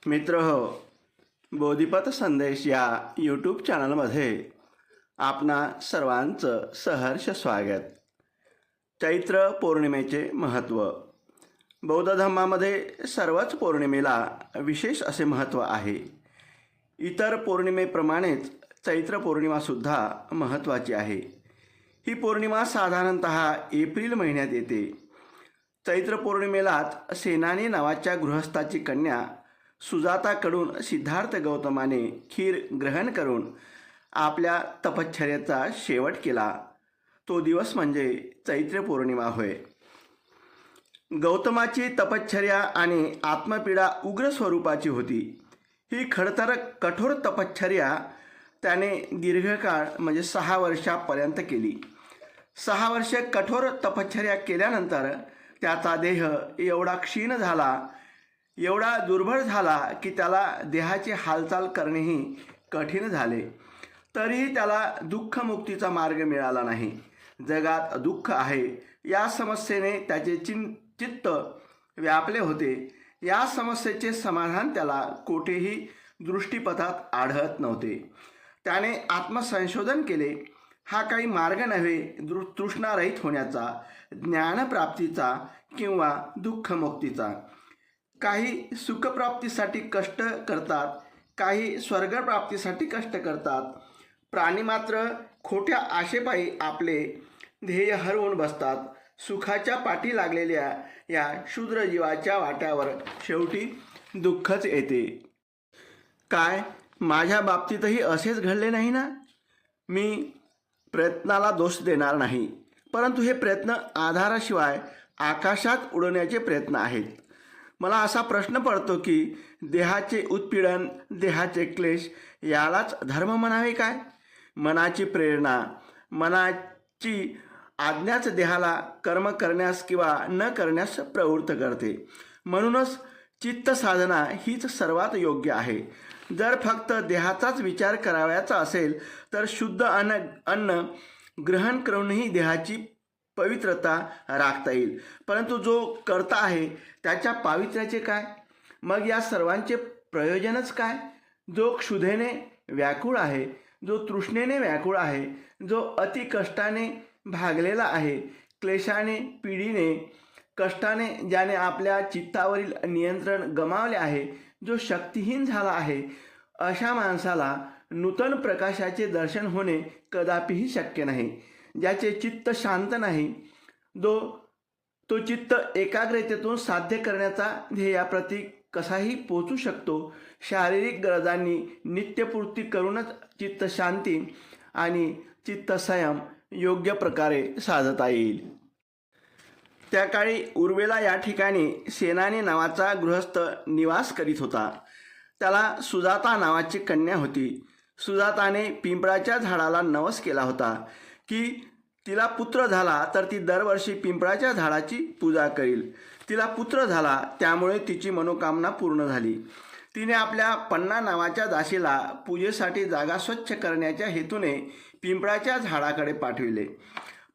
मित्रहो, बोधिपथ संदेश या यूट्यूब चॅनलमध्ये आपणा सर्वांचं सहर्ष स्वागत। चैत्र पौर्णिमेचे महत्त्व। बौद्ध धर्मामध्ये सर्वच पौर्णिमेला विशेष असे महत्त्व आहे। इतर पौर्णिमेप्रमाणेच चैत्र पौर्णिमासुद्धा महत्त्वाची आहे। ही पौर्णिमा साधारणतः एप्रिल महिन्यात येते। चैत्र पौर्णिमेलाच सेनानी नावाच्या गृहस्थाची कन्या सुजाताकडून सिद्धार्थ गौतमाने खीर ग्रहण करून आपल्या तपश्चर्येचा शेवट केला। तो दिवस म्हणजे चैत्र पौर्णिमा होय। गौतमाची तपश्चर्या आणि आत्मपीडा उग्र स्वरूपाची होती। ही खडतर कठोर तपश्चर्या त्याने दीर्घकाळ म्हणजे 6 वर्षापर्यंत केली। 6 वर्षे कठोर तपश्चर्या केल्यानंतर त्याचा देह एवढा क्षीण झाला, एवढा दुर्बळ झाला की त्याला देहाची हालचाल करणेही कठीण झाले। तरीही त्याला दुःखमुक्तीचा मार्ग मिळाला नाही। जगात दुःख आहे या समस्येने त्याचे चित्त व्यापले होते। या समस्येचे समाधान त्याला कोठेही दृष्टीपथात आढळत नव्हते। त्याने आत्मसंशोधन केले। हा काही मार्ग नव्हे तृष्णारहित होण्याचा, ज्ञानप्राप्तीचा किंवा दुःखमुक्तीचा। काही सुखप्राप्तीसाठी कष्ट करतात, काही स्वर्गप्राप्तीसाठी कष्ट करतात। प्राणी मात्र खोट्या आशेपायी आपले ध्येय हरवून बसतात। सुखाच्या पाठी लागलेल्या या शूद्र जीवाच्या वाट्यावर शेवटी दुःखच येते। काय माझ्या बाबतीतही असेच घडले नाही ना? मी प्रयत्नाला दोष देणार नाही, परंतु हे प्रयत्न आधाराशिवाय आकाशात उडवण्याचे प्रयत्न आहेत। मला असा प्रश्न पडतो की देहाचे उत्पीडन, देहाचे क्लेश यालाच धर्म म्हणावे काय? मनाची प्रेरणा, मनाची आज्ञाच देहाला कर्म करण्यास किंवा न करण्यास प्रवृत्त करते। म्हणूनच चित्त साधना हीच सर्वात योग्य आहे। जर फक्त देहाचाच विचार करावयाचा असेल तर शुद्ध अन्न ग्रहण करूनही देहाची पवित्रता राखता येईल, परंतु जो करता आहे त्याच्या पावित्र्याचे काय? मग या सर्वांचे प्रयोजनच काय? जो क्षुधेने व्याकुळ आहे, जो तृष्णेने व्याकुळ आहे, जो अति कष्टाने भागलेला आहे, क्लेशाने, पीडीने, कष्टाने ज्याने आपल्या चित्तावरील नियंत्रण गमावले आहे, जो शक्तिहीन झाला आहे, अशा माणसाला नूतन प्रकाशाचे दर्शन होणे कदापिही शक्य नाही। ज्याचे चित्त शांत नाही, तो चित्त एकाग्रतेतून साध्य करण्याचा ध्येयाप्रती कसाही पोचू शकतो। शारीरिक गरजांनी नित्यपूर्ती करूनच चित्त शांती आणि चित्त संयम योग्य प्रकारे साधता येईल। त्या काळी उर्वेला या ठिकाणी सेनानी नावाचा गृहस्थ निवास करीत होता। त्याला सुजाता नावाची कन्या होती। सुजाताने पिंपळाच्या झाडाला नवस केला होता की तिला पुत्र झाला तर ती दरवर्षी पिंपळाच्या झाडाची पूजा करील। तिला पुत्र झाला, त्यामुळे तिची मनोकामना पूर्ण झाली। तिने आपल्या पन्ना नावाच्या दासीला पूजेसाठी जागा स्वच्छ करण्याच्या हेतूने पिंपळाच्या झाडाकडे पाठविले।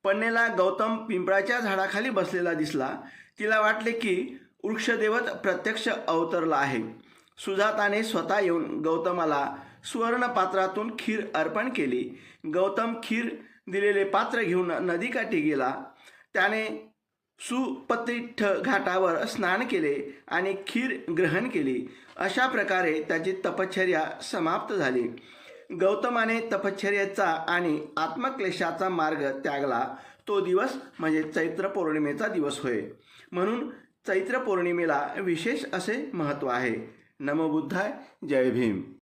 पन्नेला गौतम पिंपळाच्या झाडाखाली बसलेला दिसला। तिला वाटले की वृक्षदेवत प्रत्यक्ष अवतरला आहे। सुजाताने स्वतः येऊन गौतमाला सुवर्ण पात्रातून खीर अर्पण केली। गौतम खीर दिलेले पात्र घेऊन नदीकाठी गेला। त्याने सुपतिठ घाटावर स्नान केले आणि खीर ग्रहण केली। अशा प्रकारे त्याची तपश्चर्या समाप्त झाली। गौतमाने तपश्चर्येचा आणि आत्मक्लेशाचा मार्ग त्यागला। तो दिवस म्हणजे चैत्र पौर्णिमेचा दिवस होय। म्हणून चैत्र पौर्णिमेला विशेष असे महत्त्व आहे। नमो बुद्धाय, जय भीम।